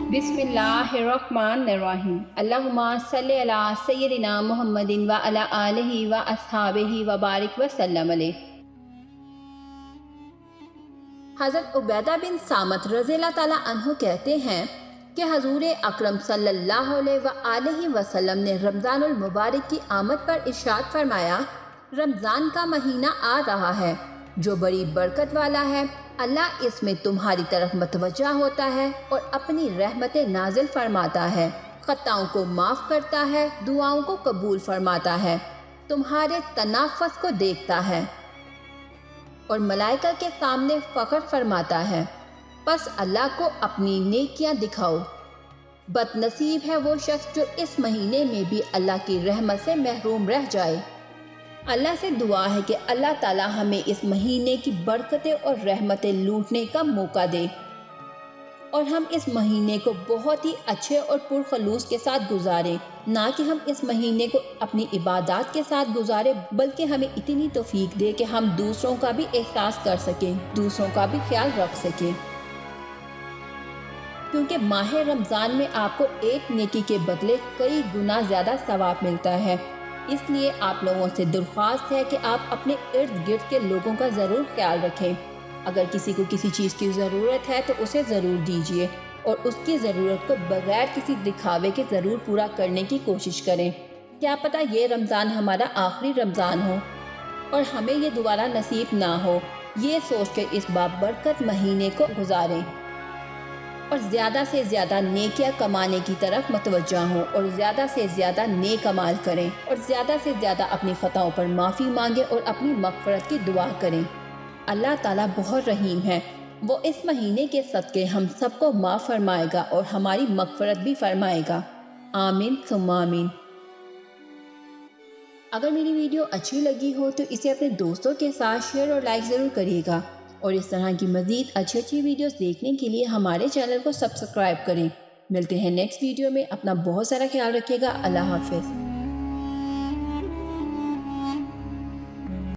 बिस्मिल्लाहिर्रहमानिर्रहीम। अल्लाहुम्मा सल्लि अला सय्यदिना मुहम्मदिन व अला आलिहि व अस्हाबिहि व बारिक व सल्लम अलैहि। हज़रत उबैदा बिन सामत रज़ियल्लाहु ताला अन्हु कहते हैं कि हजूर अकरम सल्लल्लाहु अलैहि वसल्लम ने रमज़ानुल मुबारक की आमद पर इरशाद फरमाया, रमज़ान का महीना आ रहा है जो बड़ी बरकत वाला है। अल्लाह इसमें तुम्हारी तरफ मतवज्जा होता है और अपनी रहमतें नाजिल फरमाता है, खताओं को माफ़ करता है, दुआओं को कबूल फरमाता है, तुम्हारे तनाफ़ुस को देखता है और मलाइका के सामने फ़ख्र फरमाता है। बस अल्लाह को अपनी नेकियां दिखाओ। बदनसीब है वो शख्स जो इस महीने में भी अल्लाह की रहमत से महरूम रह जाए। अल्लाह से दुआ है कि अल्लाह ताला हमें इस महीने की बरकतें और रहमतें लूटने का मौका दे और हम इस महीने को बहुत ही अच्छे और पुरखलूस के साथ गुजारें, ना कि हम इस महीने को अपनी इबादत के साथ गुजारें, बल्कि हमें इतनी तौफीक दे कि हम दूसरों का भी एहसास कर सकें, दूसरों का भी ख्याल रख सकें। क्योंकि माह रमज़ान में आपको एक नेकी के बदले कई गुना ज़्यादा सवाब मिलता है। इसलिए आप लोगों से दरख्वास्त है कि आप अपने इर्द गिर्द के लोगों का ज़रूर ख्याल रखें। अगर किसी को किसी चीज़ की ज़रूरत है तो उसे ज़रूर दीजिए और उसकी ज़रूरत को बग़ैर किसी दिखावे के ज़रूर पूरा करने की कोशिश करें। क्या पता ये रमज़ान हमारा आखिरी रमज़ान हो और हमें ये दोबारा नसीब ना हो। ये सोच कर इस बाबरकत महीने को गुजारें और ज़्यादा से ज़्यादा नेकियां कमाने की तरफ मतवज्जा हों और ज़्यादा से ज़्यादा नेक अमाल करें और ज़्यादा से ज़्यादा अपनी ख़ताओं पर माफ़ी मांगें और अपनी मग़फ़िरत की दुआ करें। अल्लाह ताला बहुत रहीम है, वो इस महीने के सदक़े हम सबको माफ़ फरमाएगा और हमारी मग़फ़िरत भी फरमाएगा। आमीन सुम्मा आमीन। अगर मेरी वीडियो अच्छी लगी हो तो इसे अपने दोस्तों के साथ शेयर और लाइक ज़रूर करिएगा और इस तरह की मज़ीद अच्छी वीडियोस देखने के लिए हमारे चैनल को सब्सक्राइब करें। मिलते हैं नेक्स्ट वीडियो में। अपना बहुत सारा ख्याल रखिएगा। अल्लाह हाफ़िज़।